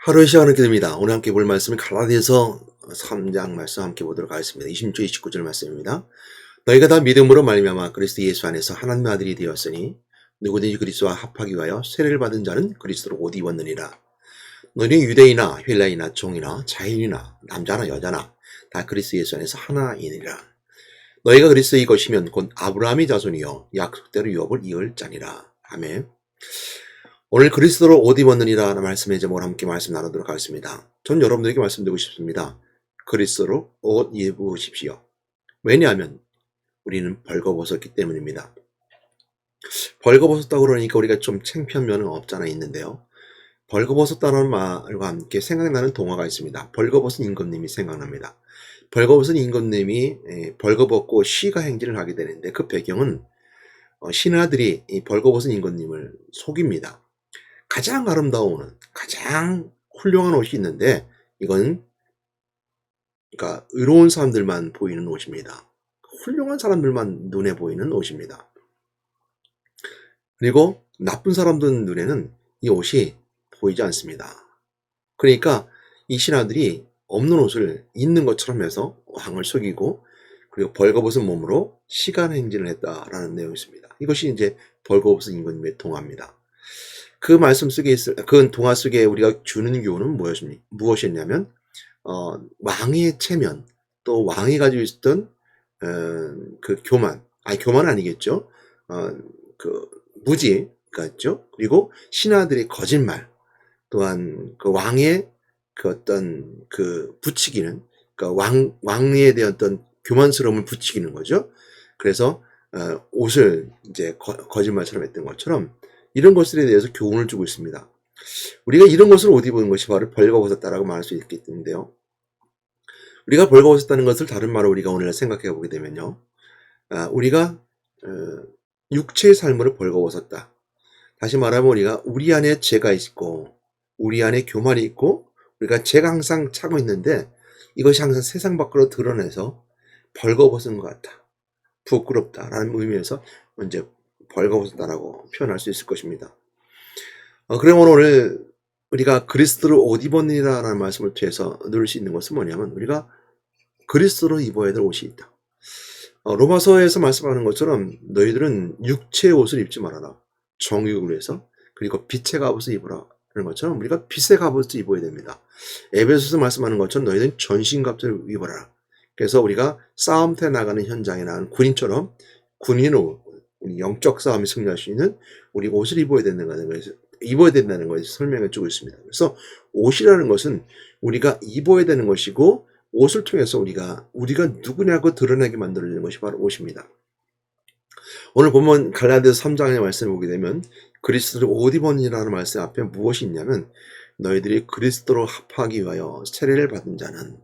하루의 시간을 갖게 됩니다. 오늘 함께 볼 말씀은 갈라디아서 3장 말씀 함께 보도록 하겠습니다. 26절 29절 말씀입니다. 너희가 다 믿음으로 말미암아 그리스도 예수 안에서 하나님의 아들이 되었으니 누구든지 그리스도와 합하기 위하여 세례를 받은 자는 그리스도로 옷 입었느니라. 너희는 유대인이나 헬라이나 종이나 자인이나 남자나 여자나 다 그리스도 예수 안에서 하나이니라. 너희가 그리스도의 것이면 곧 아브라함의 자손이요 약속대로 유업을 이을 자니라. 아멘. 오늘 그리스도로 옷 입었느니라 라는 말씀의 제목을 함께 말씀 나누도록 하겠습니다. 전 여러분들에게 말씀드리고 싶습니다. 그리스도로 옷 입으십시오. 왜냐하면 우리는 벌거벗었기 때문입니다. 벌거벗었다고 그러니까 우리가 좀 창피한 면은 없잖아 있는데요. 벌거벗었다는 말과 함께 생각나는 동화가 있습니다. 벌거벗은 임금님이 생각납니다. 벌거벗은 임금님이 벌거벗고 시가 행진을 하게 되는데 그 배경은 신하들이 이 벌거벗은 임금님을 속입니다. 가장 아름다운, 가장 훌륭한 옷이 있는데 이건 그러니까 의로운 사람들만 보이는 옷입니다. 훌륭한 사람들만 눈에 보이는 옷입니다. 그리고 나쁜 사람들 눈에는 이 옷이 보이지 않습니다. 그러니까 이 신하들이 없는 옷을 있는 것처럼 해서 왕을 속이고 그리고 벌거벗은 몸으로 시간 행진을 했다라는 내용이 있습니다. 이것이 이제 벌거벗은 임금님의 동화입니다. 그 말씀 속에 그 동화 속에 우리가 주는 교훈은 무엇이었냐면 왕의 체면 또 왕이 가지고 있었던 그 교만 아니겠죠. 그 무지가 있죠. 그리고 신하들의 거짓말 또한 그 왕의 그 어떤 그 부추기는 그러니까 왕에 대한 어떤 교만스러움을 부추기는 거죠. 그래서 옷을 이제 거짓말처럼 했던 것처럼 이런 것들에 대해서 교훈을 주고 있습니다. 우리가 이런 것을 옷 입은 것이 바로 벌거벗었다라고 말할 수 있겠는데요. 우리가 벌거벗었다는 것을 다른 말로 우리가 오늘 생각해 보게 되면요. 우리가 육체의 삶으로 벌거벗었다. 다시 말하면 우리가 우리 안에 죄가 있고 우리 안에 교만이 있고 우리가 죄가 항상 차고 있는데 이것이 항상 세상 밖으로 드러내서 벌거벗은 것 같다. 부끄럽다라는 의미에서 이제 벌거벗었다라고 표현할 수 있을 것입니다. 그러면 오늘 우리가 그리스도를 옷 입었느니라라는 말씀을 통해서 누릴 수 있는 것은 뭐냐면 우리가 그리스도로 입어야 될 옷이 있다. 로마서에서 말씀하는 것처럼 너희들은 육체의 옷을 입지 말아라. 정욕을 위해서. 그리고 빛의 갑옷을 입으라. 그런 것처럼 우리가 빛의 갑옷을 입어야 됩니다. 에베소서 말씀하는 것처럼 너희는 전신갑주를 입어라. 그래서 우리가 싸움터에 나가는 현장에 나가는 군인처럼 군인으로 우리 영적 싸움에 승리할 수 있는 우리 옷을 입어야 된다는 것을 설명해 주고 있습니다. 그래서 옷이라는 것은 우리가 입어야 되는 것이고 옷을 통해서 우리가 누구냐고 드러내게 만들어지는 것이 바로 옷입니다. 오늘 보면 갈라디아서 3장의 말씀을 보게 되면 그리스도를 옷 입었니라는 말씀 앞에 무엇이 있냐면 너희들이 그리스도로 합하기 위하여 세례를 받은 자는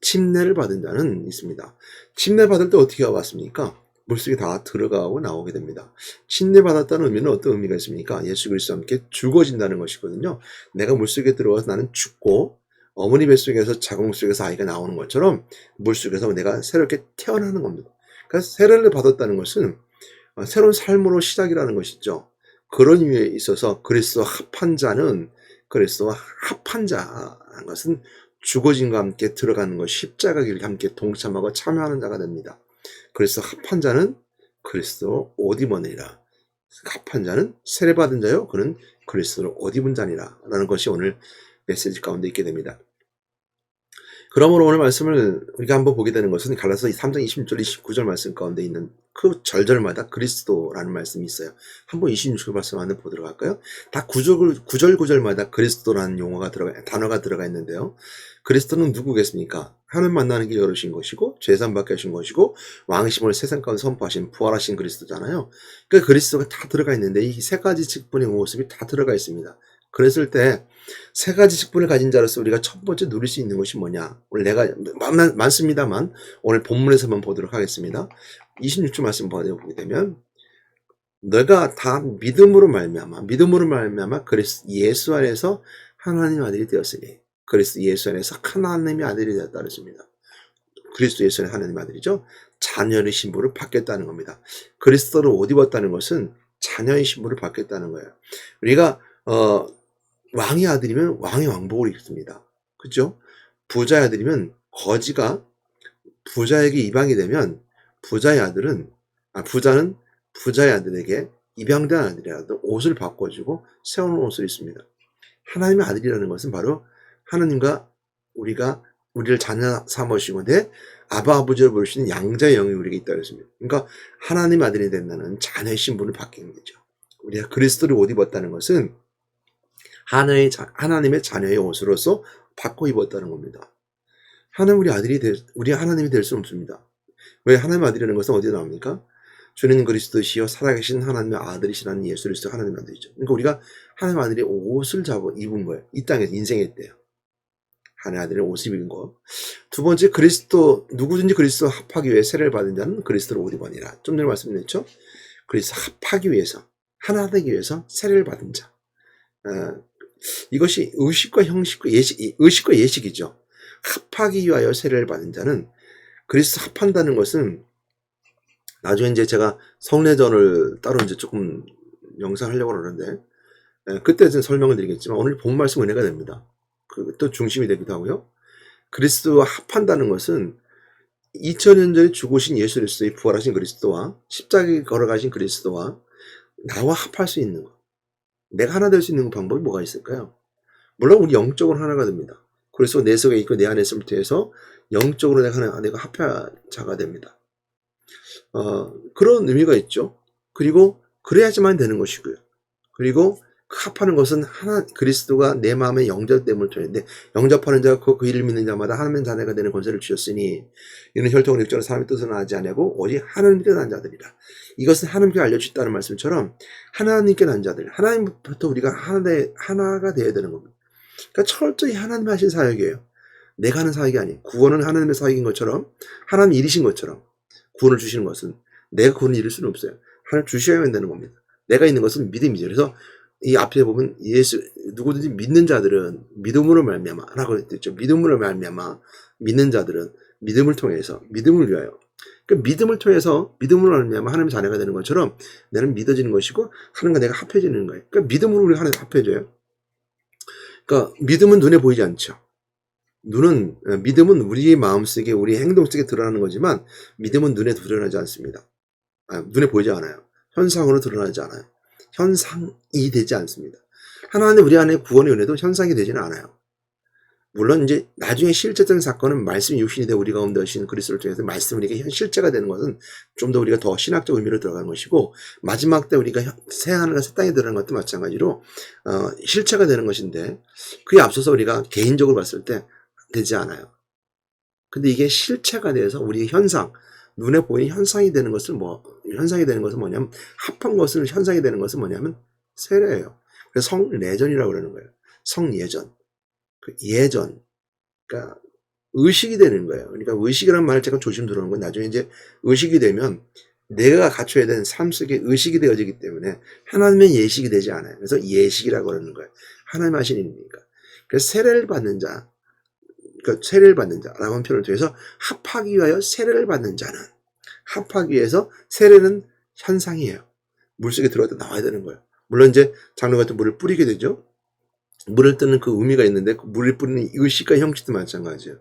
침례를 받은 자는 있습니다. 침례 받을 때 어떻게 왔습니까? 물속에 다 들어가고 나오게 됩니다. 침례 받았다는 의미는 어떤 의미가 있습니까? 예수 그리스도와 함께 죽어진다는 것이거든요. 내가 물속에 들어가서 나는 죽고 어머니 뱃속에서 자궁 속에서 아이가 나오는 것처럼 물속에서 내가 새롭게 태어나는 겁니다. 그래서 세례를 받았다는 것은 새로운 삶으로 시작이라는 것이죠. 그런 의미에 있어서 그리스도와 합한 자는 그리스도와 합한 자라는 것은 죽어짐과 함께 들어가는 것, 십자가 길에 함께 동참하고 참여하는 자가 됩니다. 그래서 합한 자는 그리스도 옷 입었느니라. 합한 자는 세례받은 자요. 그는 그리스도로 옷 입은 자니라. 라는 것이 오늘 메시지 가운데 있게 됩니다. 그러므로 오늘 말씀을 우리가 한번 보게 되는 것은 갈라디아서 3장 26절 29절 말씀 가운데 있는 그 절절마다 그리스도라는 말씀이 있어요. 한번 26절 말씀 한번 보도록 할까요? 다 구절마다 그리스도라는 단어가 들어가 있는데요. 그리스도는 누구겠습니까? 하나님 만나는 길 열으신 것이고 죄산 받게 하신 것이고 왕이심을 세상 가운데 선포하신 부활하신 그리스도잖아요. 그러니까 그리스도가 다 들어가 있는데 이 세 가지 직분의 모습이 다 들어가 있습니다. 그랬을 때 세 가지 직분을 가진 자로서 우리가 첫 번째 누릴 수 있는 것이 뭐냐? 오늘 내가 많습니다만 오늘 본문에서만 보도록 하겠습니다. 26절 말씀 보게 되면 너가 다 믿음으로 말미암아 그리스도 예수 안에서 하나님 아들이 되었으니 그리스도 예수 안에서 하나님의 아들이 되었다 그랬습니다. 그리스도 예수 안에 하나님 아들이죠. 자녀의 신분을 받겠다는 겁니다. 그리스도를 옷 입었다는 것은 자녀의 신분을 받겠다는 거예요. 우리가 왕의 아들이면 왕의 왕복을 입습니다. 그죠? 부자의 아들이면 거지가 부자에게 입양이 되면 부자는 부자의 아들에게 입양된 아들이라도 옷을 바꿔주고 새로운 옷을 입습니다. 하나님의 아들이라는 것은 바로 하나님과 우리를 자녀 삼으시고 내 아버지로 부르시는 양자의 영이 우리에게 있다고 했습니다. 그러니까 하나님 아들이 된다는 자녀의 신분을 바뀌는 거죠. 우리가 그리스도를 옷 입었다는 것은 하나님의 자녀의 옷으로서 바꿔 입었다는 겁니다. 우리 하나님이 될 수는 없습니다. 왜? 하나님의 아들이라는 것은 어디에 나옵니까? 주는 그리스도시요 살아계신 하나님의 아들이시라는 예수 그리스도 하나님의 아들이죠. 그러니까 우리가 하나님의 아들의 옷을 입은 거예요. 이 땅에서 인생의 때요. 하나님의 아들의 옷을 입은 거. 두 번째, 누구든지 그리스도 합하기 위해 세례를 받은 자는 그리스도를 옷 입으니라. 좀 전에 말씀드렸죠? 그리스도 합하기 위해서, 하나 되기 위해서 세례를 받은 자. 이것이 의식과 예식이죠. 합하기 위하여 세례를 받은 자는 그리스도 합한다는 것은 나중에 이제 제가 성례전을 따로 이제 조금 영상을 하려고 그러는데 그때 좀 설명을 드리겠지만 오늘 본 말씀 은혜가 됩니다. 또 중심이 되기도 하고요. 그리스도와 합한다는 것은 2000년 전에 죽으신 예수 그리스도의 부활하신 그리스도와 십자가에 걸어가신 그리스도와 나와 합할 수 있는 것. 내가 하나 될 수 있는 방법이 뭐가 있을까요? 물론 우리 영적으로 하나가 됩니다. 그래서 내 속에 있고 내 안에 있음을 통해서 영적으로 내가 합자가 됩니다. 그런 의미가 있죠. 그리고 그래야지만 되는 것이고요. 그리고 합하는 것은 그리스도가 내 마음에 영접됨을 통했는데 영접하는 자가 그 이를 믿는 자마다 하나님의 자녀가 되는 권세를 주셨으니 이는 혈통으로 육정으로 사람의 뜻을 나지 아니하고 오직 하나님께 난 자들이라. 이것은 하나님께 알려주셨다는 말씀처럼 하나님께 난 자들, 하나님부터 우리가 하나가 되어야 되는 겁니다. 그러니까 철저히 하나님이 하신 사역이에요. 내가 하는 사역이 아니에요. 구원은 하나님의 사역인 것처럼 하나님 일이신 것처럼 구원을 주시는 것은 내가 구원을 이룰 수는 없어요. 하나님 주셔야만 되는 겁니다. 내가 있는 것은 믿음이죠. 그래서 이 앞에 보면 누구든지 믿는 자들은 믿음으로 말미암아 라고 했죠. 믿음으로 말미암아 믿는 자들은 믿음을 통해서 믿음을 위하여. 그러니까 믿음을 통해서 믿음으로 말미암아 하나님의 자녀가 되는 것처럼 나는 믿어지는 것이고 하나님과 내가 합해지는 거예요. 그러니까 믿음으로 우리 하나님 합해져요. 그러니까 믿음은 눈에 보이지 않죠. 믿음은 우리의 마음속에 우리 행동 속에 드러나는 거지만 믿음은 눈에 드러나지 않습니다. 눈에 보이지 않아요. 현상으로 드러나지 않아요. 현상이 되지 않습니다. 하나님 우리 안에 구원의 은혜도 현상이 되지는 않아요. 물론 이제 나중에 실제적인 사건은 말씀이 육신이 되어 우리 가운데 오신 그리스도를 통해서 말씀이 우리에게 실제가 되는 것은 좀 더 우리가 더 신학적 의미로 들어가는 것이고 마지막 때 우리가 새 하늘과 새 땅에 들어가는 것도 마찬가지로 실체가 되는 것인데 그에 앞서서 우리가 개인적으로 봤을 때 되지 않아요. 근데 이게 실체가 돼서 우리의 현상, 눈에 보이는 현상이 되는 것은 뭐냐면 합한 것을 현상이 되는 것은 뭐냐면 세례예요. 그래서 성례전이라고 그러는 거예요. 성예전. 예전. 그러니까 의식이 되는 거예요. 그러니까 의식이라는 말을 제가 조심 들어오는 건 나중에 이제 의식이 되면 내가 갖춰야 되는 삶 속에 의식이 되어지기 때문에 하나님의 예식이 되지 않아요. 그래서 예식이라고 그러는 거예요. 하나님 하신 일입니까? 그래서 세례를 받는 자라고 하는 표현을 통해서 합하기 위하여 세례를 받는 자는 합하기 위해서 세례는 현상이에요. 물속에 들어갔다 나와야 되는 거예요. 물론 이제 장로 같은 물을 뿌리게 되죠. 물을 뜨는 그 의미가 있는데 그 물을 뿌리는 의식과 형식도 마찬가지예요.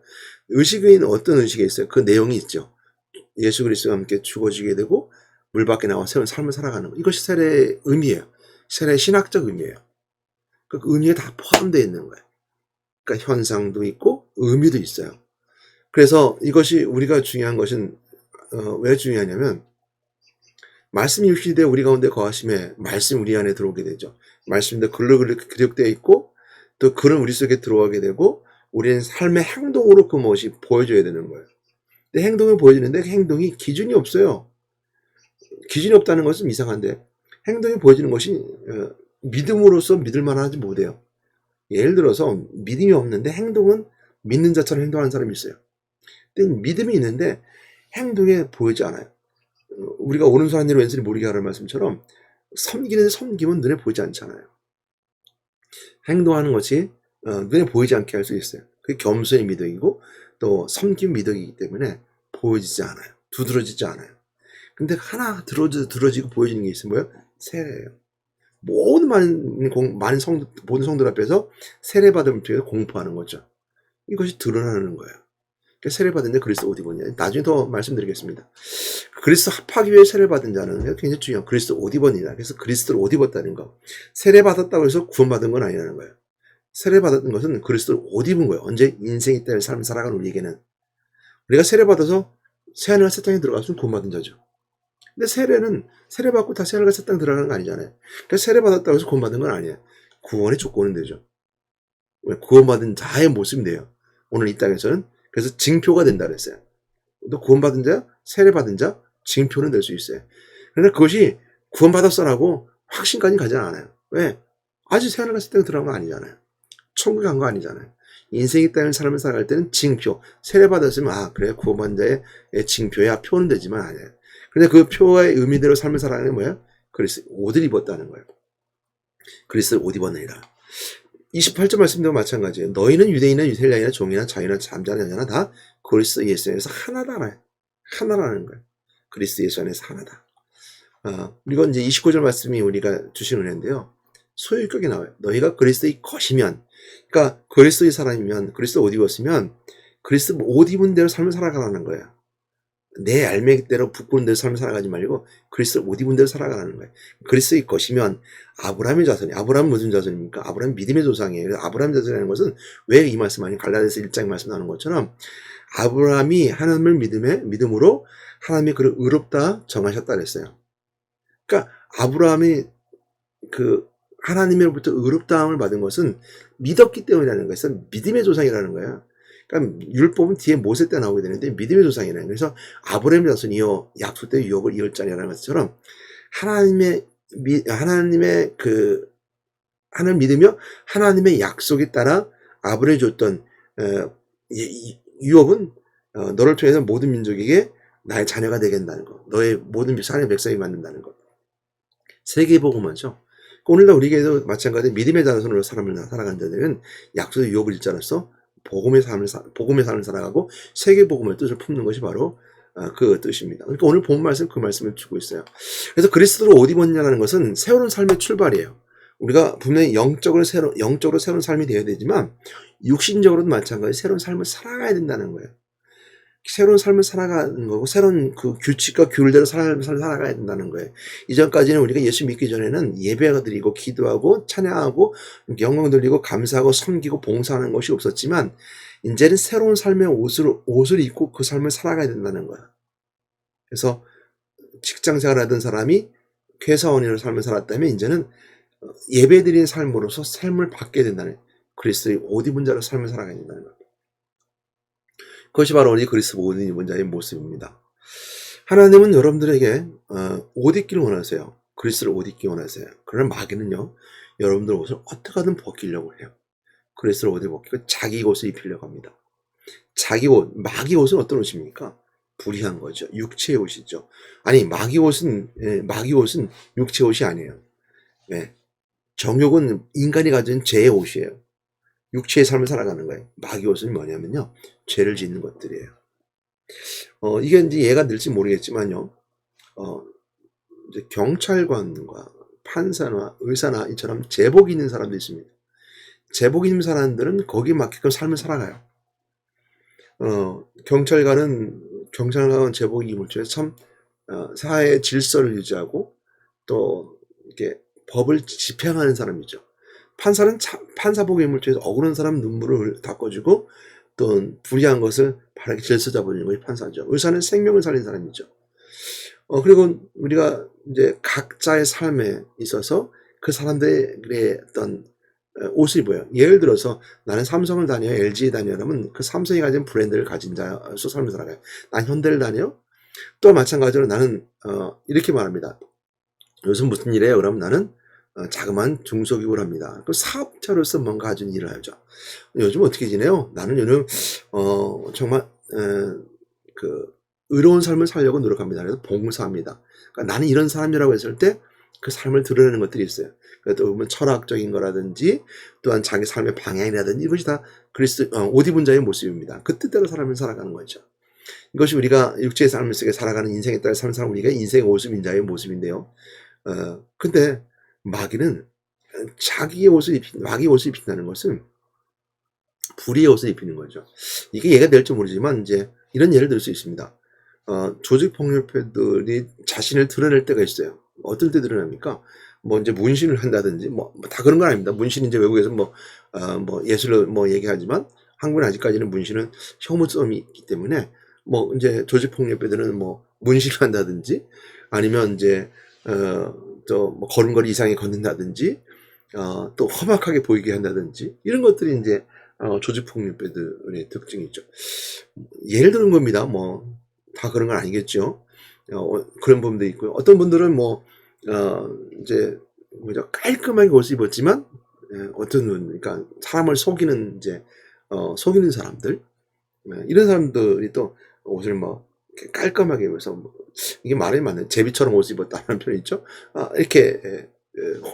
의식에는 어떤 의식이 있어요? 그 내용이 있죠. 예수 그리스도와 함께 죽어지게 되고 물 밖에 나와 새로운 삶을 살아가는 거. 이것이 세례의 의미예요. 세례의 신학적 의미예요. 그 의미에 다 포함되어 있는 거예요. 그러니까 현상도 있고 의미도 있어요. 그래서 이것이 우리가 중요한 것은 왜 중요하냐면 말씀이 육신이 되어 우리 가운데 거하심에 말씀이 우리 안에 들어오게 되죠. 말씀도 글로 기록되어 있고 또 글은 우리 속에 들어가게 되고 우리는 삶의 행동으로 그 무엇이 보여줘야 되는 거예요. 근데 행동이 보여지는데 그 행동이 기준이 없어요. 기준이 없다는 것은 이상한데 행동이 보여지는 것이 믿음으로써 믿을 만하지 못해요. 예를 들어서 믿음이 없는데 행동은 믿는 자처럼 행동하는 사람이 있어요. 근데 믿음이 있는데 행동에 보이지 않아요. 우리가 오른손 한 일을 왼손이 모르게 하라는 말씀처럼 섬김은 눈에 보이지 않잖아요. 행동하는 것이 눈에 보이지 않게 할 수 있어요. 그게 겸손의 미덕이고 또 섬김 미덕이기 때문에 보여지지 않아요. 두드러지지 않아요. 근데 하나 들어지고 보여지는 게 있으면 뭐예요? 세례예요. 모든 많은 모든 성들 앞에서 세례받음을 통해서 공포하는 거죠. 이것이 드러나는 거예요. 세례받은 자 그리스도 어디 입었냐. 나중에 더 말씀드리겠습니다. 그리스도 합하기 위해 세례받은 자는 굉장히 중요한 그리스도 옷 입었느냐. 그래서 그리스도를 옷 입었다는 거. 세례받았다고 해서 구원받은 건 아니라는 거예요. 세례받았던 것은 그리스도를 옷 입은 거예요. 언제 인생이 때를 삶을 살아가는 우리에게는. 우리가 세례받아서 새하늘과 새 땅에 들어갔으면 구원받은 자죠. 근데 세례받고 다 새하늘과 새 땅에 들어가는 거 아니잖아요. 그러니까 세례받았다고 해서 구원받은 건 아니에요. 구원의 조건은 되죠. 구원받은 자의 모습인데요. 오늘 이 땅에서는 그래서 징표가 된다 그랬어요. 또 구원받은 자, 세례받은 자, 징표는 될 수 있어요. 그러나 그것이 구원받았어라고 확신까지 가지 않아요. 왜? 아직 새하늘과 새 땅에 들어간 거 아니잖아요. 천국에 간 거 아니잖아요. 인생이 땅을 삶을 살아갈 때는 징표, 세례받았으면 그래 구원받은 자의 징표야 표는 되지만 아니에요. 근데 그 표의 의미대로 삶을 살아가는 게 뭐예요? 그리스도 옷을 입었다는 거예요. 그리스도 옷 입었느니라. 28절 말씀도 마찬가지예요. 너희는 유대인이나 헬라인이나 종이나 자유나 잠자나 여자나 다 그리스도 예수 안에서 하나라는 거예요. 그리스도 예수 안에서 하나다. 이건 이제 29절 말씀이 우리가 주신 은혜인데요. 소유격이 나와요. 너희가 그리스도의 것이면, 그러니까 그리스도의 사람이면, 그리스도 옷 입었으면 그리스도 옷 입은 대로 삶을 살아가라는 거예요. 내 알맹이대로 부끄러운 대로 삶을 살아가지 말고 그리스도 옷 입은 대로 살아가라는 거예요. 그리스도의 것이면 아브라함의 자손이, 아브라함은 무슨 자손입니까? 아브라함은 믿음의 조상이에요. 그래서 아브라함 자손이라는 것은 왜 이 말씀 아니 갈라디아서 1장 말씀 나오는 것처럼 아브라함이 하나님을 믿음으로 하나님이 그를 의롭다 정하셨다 그랬어요. 그러니까 아브라함이 그 하나님으로부터 의롭다함을 받은 것은 믿었기 때문이라는 거예요. 그래서 믿음의 조상이라는 거예요. 그러니까 율법은 뒤에 모세 때 나오게 되는데 믿음의 조상이라는 거예요. 그래서 아브라함의 자손이여 약속된 유업을 이을 자냐라는 것처럼 하나님을 믿으며 하나님의 약속에 따라 아브라함이 줬던 유업은 너를 통해서 모든 민족에게 나의 자녀가 되겠다는 거, 너의 모든 사람의 백성이 만든다는 것. 세계복음화죠. 오늘날 우리에게도 마찬가지로 믿음의 자손으로 사람을 살아가는 자들은 약속의 유업을 잃자로서 복음의 삶을 살아가고 세계복음의 뜻을 품는 것이 바로 그 뜻입니다. 그러니까 오늘 본 말씀 그 말씀을 주고 있어요. 그래서 그리스도로 옷 입었냐는 것은 새로운 삶의 출발이에요. 우리가 분명히 영적으로 새로운 삶이 되어야 되지만 육신적으로도 마찬가지로 새로운 삶을 살아가야 된다는 거예요. 새로운 삶을 살아가는 거고 새로운 그 규칙과 규율대로 살아가야 된다는 거예요. 이전까지는 우리가 예수 믿기 전에는 예배가 드리고 기도하고 찬양하고 영광 돌리고 감사하고 섬기고 봉사하는 것이 없었지만 이제는 새로운 삶의 옷을 입고 그 삶을 살아가야 된다는 거야. 그래서 직장생활하던 사람이 회사원으로 삶을 살았다면 이제는 예배드리는 삶으로서 삶을 받게 된다는 그리스도의 옷 입은 자로 삶을 살아가야 된다는 거야. 그것이 바로 우리 그리스도 옷 입은 자의 모습입니다. 하나님은 여러분들에게 옷 입기를 원하세요. 그리스도를 옷 입기 원하세요. 그러나 마귀는요, 여러분들 옷을 어떻게 하든 벗기려고 해요. 그리스도를 옷을 벗기고 자기 옷을 입히려고 합니다. 마귀 옷은 어떤 옷입니까? 불의한 거죠. 육체의 옷이죠. 아니, 마귀 옷은 육체의 옷이 아니에요. 네. 정욕은 인간이 가진 죄의 옷이에요. 육체의 삶을 살아가는 거예요. 마귀 옷은 뭐냐면요, 죄를 짓는 것들이에요. 이게 이제 얘가 늘지 모르겠지만요, 이제 경찰관과 판사나 의사나 이처럼 제복 있는 사람도 있습니다. 제복 있는 사람들은 거기에 맞게끔 삶을 살아가요. 경찰관은 제복 입을 때 참 사회의 질서를 유지하고 또 이렇게 법을 집행하는 사람이죠. 판사는 판사복의 힘을 통해서 억울한 사람 눈물을 닦아주고 또 불의한 것을 바르게 질서 잡아주는 것이 판사죠. 의사는 생명을 살린 사람이죠. 그리고 우리가 이제 각자의 삶에 있어서 그 사람들의 어떤 옷을 입어요. 예를 들어서 나는 삼성을 다녀요, LG에 다녀요. 그러면 그 삼성이 가진 브랜드를 가진 자로서 삶을 살아가요. 난 현대를 다녀요. 또 마찬가지로 나는 이렇게 말합니다. 요즘 무슨 일이에요? 그러면 나는 자그마한 중소기업을 합니다. 그 사업자로서 뭔가 가진 일을 하죠. 요즘 어떻게 지내요? 나는 요즘 정말 그 의로운 삶을 살려고 노력합니다. 그래서 봉사합니다. 그러니까 나는 이런 사람이라고 했을 때 그 삶을 드러내는 것들이 있어요. 또 보면 철학적인 거라든지 또한 자기 삶의 방향이라든지 이것이 다 그리스도 옷 입은 자의 모습입니다. 그 뜻대로 사람을 살아가는 거죠. 이것이 우리가 육체의 삶을 속에 살아가는 인생에 따라 사는 사람 우리가 인생의 옷 입은 자의 모습인데요. 근데 마귀는 자기의 옷을 마귀의 옷을 입힌다는 것은 불의의 옷을 입히는 거죠. 이게 이해가 될지 모르지만 이제 이런 예를 들 수 있습니다. 조직 폭력배들이 자신을 드러낼 때가 있어요. 어떨 때 드러납니까? 뭐 이제 문신을 한다든지 다 그런 건 아닙니다. 문신 이제 외국에서 뭐 예술로 뭐 얘기하지만 한국은 아직까지는 문신은 혐오성이 있기 때문에 뭐 이제 조직 폭력배들은 뭐 문신을 한다든지 아니면 이제 또 뭐 걸음걸이 이상하게 걷는다든지 또 험악하게 보이게 한다든지 이런 것들이 이제 조직 폭력배들의 특징이죠. 예를 드는 겁니다. 뭐 다 그런 건 아니겠죠. 그런 부분도 있고요. 어떤 분들은 뭐 이제 뭐죠, 깔끔하게 옷을 입었지만 어떤 분, 그러니까 사람을 속이는 이제 속이는 사람들, 이런 사람들이 또 옷을 뭐 이렇게 깔끔하게 입어서 뭐 이게 말이 맞는 제비처럼 옷을 입었다는 표현이 있죠. 이렇게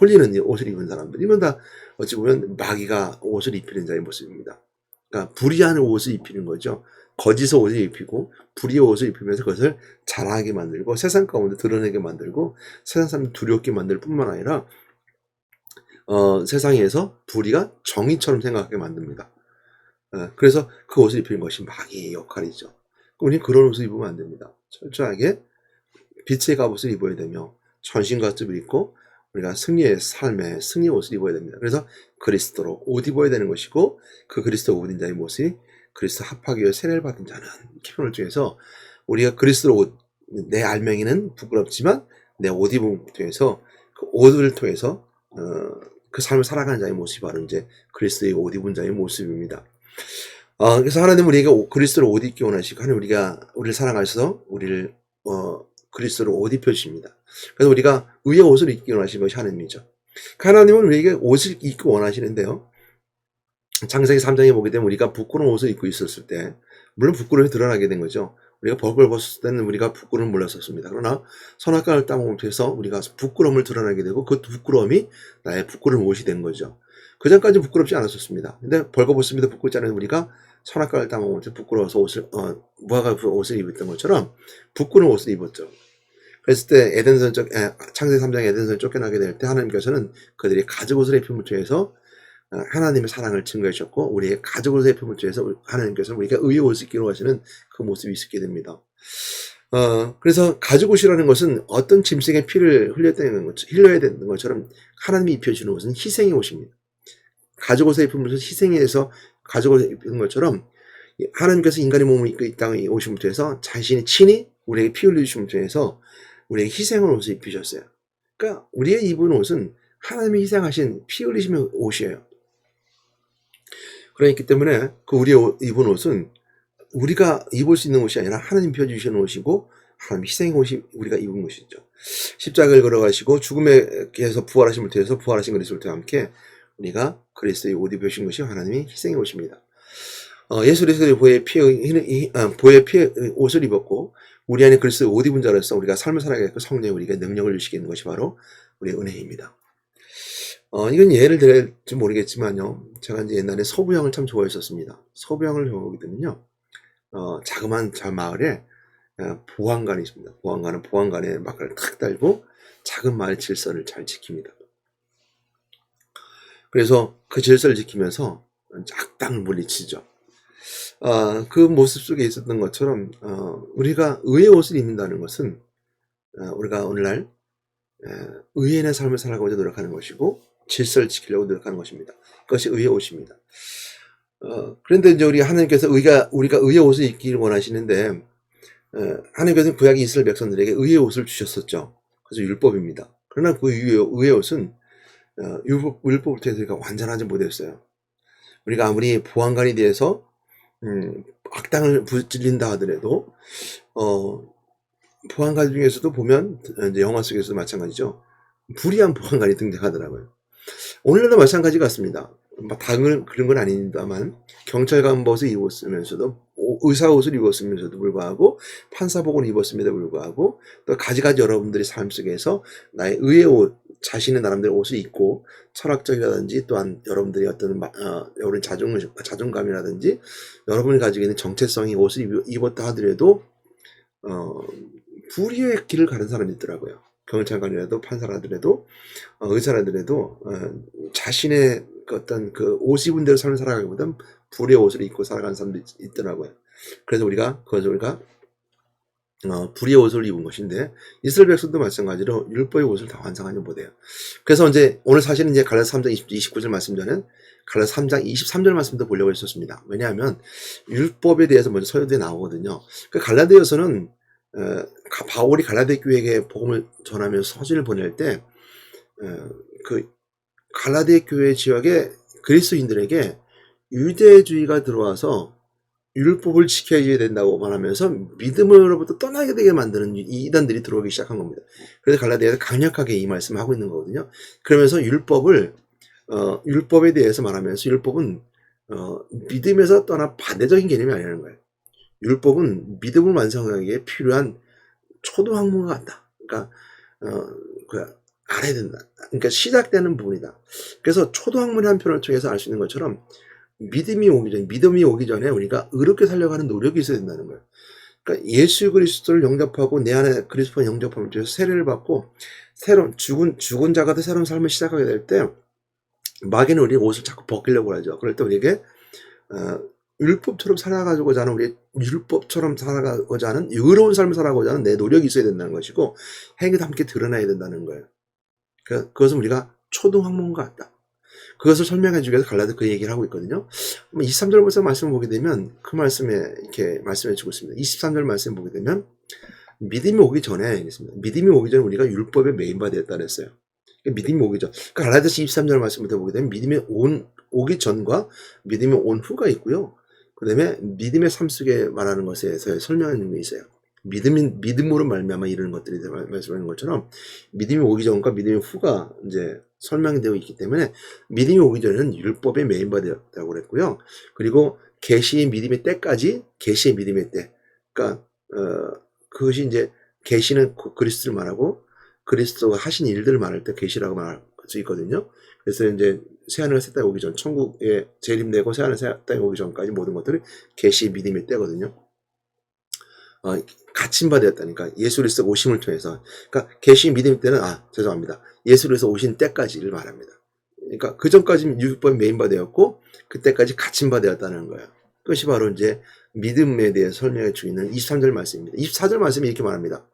홀리는 옷을 입은 사람들, 이건 다 어찌 보면 마귀가 옷을 입히는 자의 모습입니다. 그러니까 불의한 옷을 입히는 거죠. 거짓의 옷을 입히고 불의의 옷을 입히면서 그것을 자랑하게 만들고 세상 가운데 드러내게 만들고 세상 사람들 두렵게 만들 뿐만 아니라 세상에서 불의가 정의처럼 생각하게 만듭니다. 그래서 그 옷을 입히는 것이 마귀의 역할이죠. 우리는 그런 옷을 입으면 안 됩니다. 철저하게 빛의 갑옷을 입어야 되며 전신갑주를 입고 우리가 승리의 삶의 승리 옷을 입어야 됩니다. 그래서 그리스도로 옷 입어야 되는 것이고 그 그리스도 옷인 자의 모습이 그리스도 합하기 위해 세례를 받은 자는 이렇게 표현을 통해서 우리가 그리스도 옷, 내 알맹이는 부끄럽지만 내 옷 입음을 통해서 그 옷을 통해서 그 삶을 살아가는 자의 모습이 바로 이제 그리스도의 옷 입은 자의 모습입니다. 그래서 하나님은 우리에게 그리스도로 옷 입기 원하시고 하나님 우리를 사랑하셔서 우리를 그리스도로 옷 입혀주십니다. 그래서 우리가 의의 옷을 입기 원하시는 것이 하나님이죠. 하나님은 우리에게 옷을 입기 원하시는데요. 창세기 3장에 보게 되면 우리가 부끄러운 옷을 입고 있었을 때 물론 부끄러움이 드러나게 된 거죠. 우리가 벌벌 벗었을 때는 우리가 부끄러움을 몰랐었습니다. 그러나 선악과를 따먹으면서 통해서 우리가 부끄러움을 드러나게 되고 그 부끄러움이 나의 부끄러운 옷이 된 거죠. 그 전까지 부끄럽지 않았었습니다. 근데 벌거벗습니다 부끄럽지 않은 우리가 선악과를 따먹으면서 부끄러워서 무화과 옷을 입었던 것처럼 부끄러운 옷을 입었죠. 그랬을 때 창세기 3장 에덴성에 쫓겨나게 될 때 하나님께서는 그들이 가죽 옷을 입힘을 통해서 하나님의 사랑을 증거해 주셨고 우리의 가죽 옷을 입힘을 통해서 하나님께서는 우리가 의의 옷을 입기로 하시는 그 모습이 있게 됩니다. 그래서 가죽 옷이라는 것은 어떤 짐승의 피를 흘려야 되는 것처럼 하나님이 입혀주는 옷은 희생의 옷입니다. 가죽 옷을 입은 것은 희생해서 가죽 옷을 입은 것처럼 하나님께서 인간의 몸을 입고 이 땅에 오심을 통해서 자신이 친히 우리에게 피 흘리심을 통해서 우리에게 희생의 옷을 입히셨어요. 그러니까 우리의 입은 옷은 하나님이 희생하신 피 흘리심의 옷이에요. 그렇기 때문에 그 우리의 입은 옷은 우리가 입을 수 있는 옷이 아니라 하나님 펴주시는 옷이고 하나님 희생의 옷이 우리가 입은 것이죠. 십자가를 걸어가시고 죽음에서 부활하심을 통해서 부활하신 그리스도와 함께 우리가 그리스도의 옷 입으신 것이 하나님의 희생의 옷입니다. 예수 그리스도의 보혈의 피의 옷을 입었고 우리 안에 그리스도의 옷 입은 자로서 우리가 삶을 살아가겠고 성령이 우리에게 능력을 주시게 하는 것이 바로 우리의 은혜입니다. 이건 예를 들을지 모르겠지만요. 제가 이제 옛날에 서부형을 참 좋아했었습니다. 서부형을 배우게 되면요. 자그마한 마을에 보안관이 있습니다. 보안관은 보안관에 막을 탁 달고 작은 마을 질서를 잘 지킵니다. 그래서 그 질서를 지키면서 악당을 물리치죠. 그 모습 속에 있었던 것처럼 우리가 의의 옷을 입는다는 것은 우리가 오늘날 의인의 삶을 살아가고자 노력하는 것이고 질서를 지키려고 노력하는 것입니다. 그것이 의의 옷입니다. 그런데 이제 하나님께서 우리가 의의 옷을 입기를 원하시는데 하나님께서는 구약의 이스라엘 백성들에게 의의 옷을 주셨었죠. 그래서 율법입니다. 그러나 그 의의 옷은 율법을 통해서 우리가 완전하지 못했어요. 우리가 아무리 보안관이 되어서 악당을 부질린다 하더라도 보안관 중에서도 보면 이제 영화 속에서도 마찬가지죠. 불의한 보안관이 등장하더라고요. 오늘날도 마찬가지 같습니다. 다 그런 건 아닙니다만 경찰관 옷을 입었으면서도 의사 옷을 입었으면서도 불구하고 판사복을 입었음에도 불구하고 또 가지가지 여러분들의 삶 속에서 나의 의의 옷, 자신의 나름대로 옷을 입고 철학적이라든지 또한 여러분들이 어떤 여러분 자존감이라든지 여러분이 가지고 있는 정체성의 옷을 입었다 하더라도 불의의 길을 가는 사람이 있더라고요. 경찰관이라도 판사라더라도 의사라더라도 자신의 그 어떤 그 옷 입은 대로 삶을 살아가기보다는 불의 옷을 입고 살아가는 사람도 있더라고요. 그래서 그것을 우리가 불의 옷을 입은 것인데, 이스라엘 백성도 마찬가지로 율법의 옷을 다 완성하지 못해요. 그래서 이제 오늘 사실은 이제 갈라디아 3장 29절 말씀 전에 갈라디아 3장 23절 말씀도 보려고 했었습니다. 왜냐하면 율법에 대해서 먼저 서두에 나오거든요. 그 갈라디아서는 바울이 갈라디아 교회에게 복음을 전하면서 서신을 보낼 때 그 갈라디아 교회 지역의 그리스도인들에게 유대주의가 들어와서 율법을 지켜야 된다고 말하면서 믿음으로부터 떠나게 되게 만드는 이단들이 들어오기 시작한 겁니다. 그래서 갈라디아에서 강력하게 이 말씀을 하고 있는 거거든요. 그러면서 율법에 대해서 말하면서 율법은 믿음에서 떠나 반대적인 개념이 아니라는 거예요. 율법은 믿음을 완성하기에 필요한 초등학문과 같다. 그러니까 알아야 된다. 그러니까 시작되는 부분이다. 그래서 초등학문의 한 편을 통해서 알 수 있는 것처럼 믿음이 오기 전에 우리가 의롭게 살려고 하는 노력이 있어야 된다는 거예요. 그러니까 예수 그리스도를 영접하고 내 안에 그리스도를 영접함을 통해서 세례를 받고 새로운 죽은 자가 새로운 삶을 시작하게 될 때 마귀는 우리 옷을 자꾸 벗기려고 하죠. 그럴 때 우리에게 율법처럼 살아가고자 하는 율법처럼 살아가고자 하는 의로운 삶을 살아가고자 하는 내 노력이 있어야 된다는 것이고 행위도 함께 드러나야 된다는 거예요. 그것은 우리가 초등학문과 같다. 그것을 설명해 주기 위해서 갈라디아 그 얘기를 하고 있거든요. 23절 말씀을 보게 되면 그 말씀에 이렇게 말씀해 주고 있습니다. 23절 말씀 보게 되면 믿음이 오기 전에 우리가 율법에 매인받았다 그랬어요. 믿음이 오기 전. 그러니까 갈라디아서 23절 말씀부터 보게 되면 믿음이 오기 전과 믿음이 온 후가 있고요. 그 다음에 믿음의 삶 속에 말하는 것에서 설명하는 게 있어요. 믿음으로 말미암아 이르는 것들이 말씀하는 것처럼 믿음이 오기 전과 믿음의 후가 이제 설명이 되어 있기 때문에 믿음이 오기 전에는 율법에 매인받았다고 그랬고요. 그리고 계시의 믿음의 때까지 계시의 믿음의 때. 그러니까 그것이 이제 계시는 그리스도를 말하고 그리스도가 하신 일들을 말할 때 계시라고 말할 수 있거든요. 그래서 이제 새하늘 새 땅이 오기 전, 천국에 재림되고 새하늘 새 땅이 오기 전까지 모든 것들이 계시의 믿음의 때거든요. 갇힌바되었다니까 예수 그리스도 오심을 통해서. 그러니까 계시 믿음의 때는 죄송합니다. 예수 그리스도 오신 때까지를 말합니다. 그러니까 그 전까지는 율법에 매인바되었고 그때까지 갇힌바되었다는 거예요. 그것이 바로 이제 믿음에 대해 설명해 주고 있는 23절 말씀입니다. 24절 말씀이 이렇게 말합니다.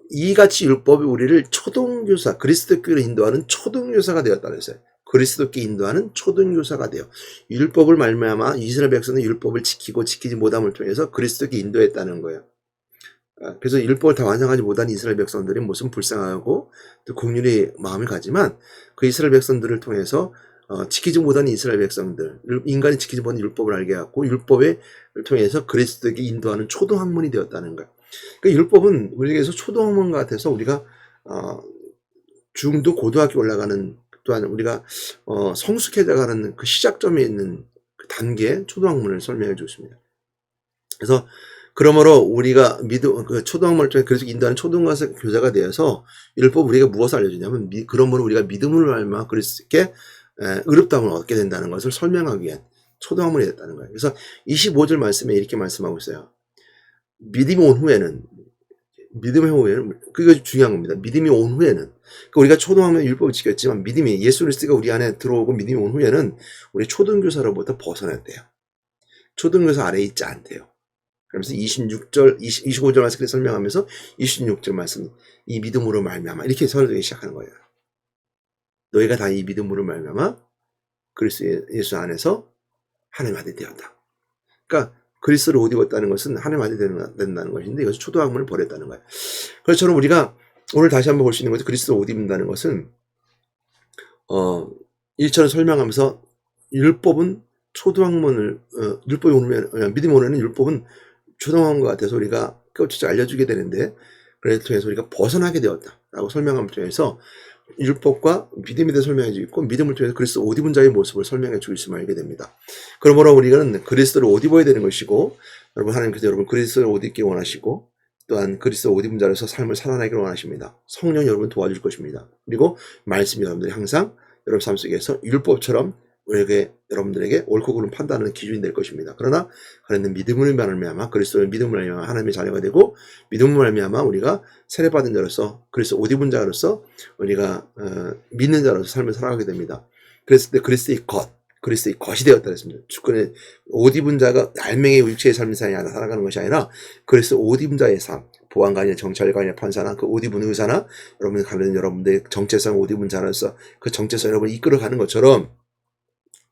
이같이 율법이 우리를 초등교사, 그리스도께로 인도하는 초등교사가 되었다고 했어요. 그리스도께 인도하는 초등교사가 되어 율법을 말미암아 이스라엘 백성은 율법을 지키고 지키지 못함을 통해서 그리스도께 인도했다는 거예요. 그래서 율법을 다 완성하지 못한 이스라엘 백성들이 무슨 불쌍하고 또 긍휼의 마음을 가지만 그 이스라엘 백성들을 통해서 지키지 못한 이스라엘 백성들, 인간이 지키지 못한 율법을 알게 하고 율법을 통해서 그리스도께 인도하는 초등학문이 되었다는 거예요. 그러니까 율법은 우리에게서 초등학문 같아서 우리가 중도 고등학교 올라가는, 또한 우리가 성숙해져가는 그 시작점에 있는 그 단계 초등학문을 설명해 주었습니다. 그래서 그러므로 우리가 그 초등학문을 통해 그래서 인도하는 초등교사가 되어서 율법 우리가 무엇을 알려주냐면 그러므로 우리가 믿음을 알면 그리스도께 의롭다함을 얻게 된다는 것을 설명하기 위한 초등학문이 됐다는 거예요. 그래서 25절 말씀에 이렇게 말씀하고 있어요. 믿음이 온 후에는 그게 중요한 겁니다. 믿음이 온 후에는, 그러니까 우리가 초등학문 율법을 지켰지만 믿음이 예수 그리스도가 우리 안에 들어오고 믿음이 온 후에는 우리 초등교사로부터 벗어났대요. 초등교사 아래에 있지 않대요. 그러면서 25절 말씀 설명하면서 26절 말씀, 이 믿음으로 말미암아 이렇게 설명하기 시작하는 거예요. 너희가 다 이 믿음으로 말미암아 그리스도 예수 안에서 하나님 아들이 되었다. 그러니까 그리스도를 옷 입었다는 것은 하나님 아들이 된다는 것인데 이것이 초등학문을 버렸다는 거예요. 그렇처럼 우리가 오늘 다시 한번 볼 수 있는 것은 그리스도를 옷 입는다는 것은 1절을 설명하면서 율법은 초등학문을 율법이 오면 믿음이 오는 율법은 초등학문과 같아서 우리가 깨우쳐 알려주게 되는데 그래서 통해서 우리가 벗어나게 되었다라고 설명함을 통해서 율법과 믿음에 대해 설명해 주고 있고 믿음을 통해서 그리스도 옷 입은 자의 모습을 설명해 주고 있음을 알게 됩니다. 그러므로 우리는 그리스도를 옷 입어야 되는 것이고 여러분 하나님께서 여러분 그리스도를 옷 입기 원하시고 또한 그리스도 옷 입은 자로서 삶을 살아나기를 원하십니다. 성령 여러분 도와줄 것입니다. 그리고 말씀이 여러분들이 항상 여러분 삶 속에서 율법처럼 우리에게 여러분들에게 옳고 그름 판단하는 기준이 될 것입니다. 그러나 그는 믿음을 말미암아 그리스도의 믿음을 말미암아 하나님의 자녀가 되고 믿음을 말미암아 우리가 세례받은 자로서 그리스도 옷 입은 자로서 우리가 믿는 자로서 삶을 살아가게 됩니다. 그랬을 때 그리스도의 것이 되었다 했습니다. 주권의 옷 입은 자가 알맹이 육체의 삶을 살아가는 것이 아니라 그리스도 옷 입은 자의 삶, 보안관이나 정찰관이나 판사나 그 옷 입은 의사나 여러분 가는 여러분들의 정체성 옷 입은 자로서 그 정체성 여러분을 이끌어가는 것처럼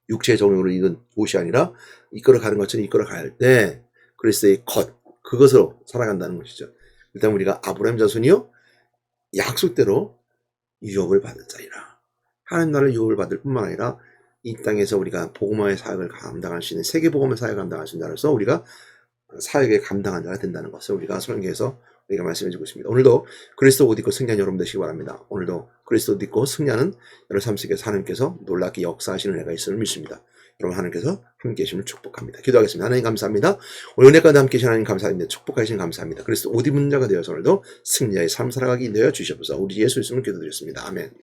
육체의 정욕으로 익은 옷이 아니라 이끌어가는 것처럼 이끌어갈 때 그리스도의 그것으로 살아간다는 것이죠. 일단 우리가 아브라함 자손이요 약속대로 유업을 받을 자이라. 하나님 나라를 유업을 받을 뿐만 아니라 이 땅에서 우리가 복음화의 사역을 감당할 수 있는 세계복음의 사역을 감당할 수 있는 자로서 우리가 사역에 감당한 자가 된다는 것을 우리가 설교에서 우리가 말씀해주고 있습니다. 오늘도 그리스도 옷 입고 승리한 여러분 되시기 바랍니다. 오늘도 그리스도 옷 입고 승리하는 여러분 삶 속에서 하나님께서 놀랍게 역사하시는 은혜가 있음을 믿습니다. 여러분 하나님께서 함께 계심을 축복합니다. 기도하겠습니다. 하나님 감사합니다. 오늘 은혜까지 함께 계신 하나님 감사합니다. 축복하시는 감사합니다. 그리스도 옷 입은 자가 되어서 오늘도 승리의 삶 살아가기 인도하여 주시옵소서. 우리 예수 이름으로 기도드렸습니다. 아멘.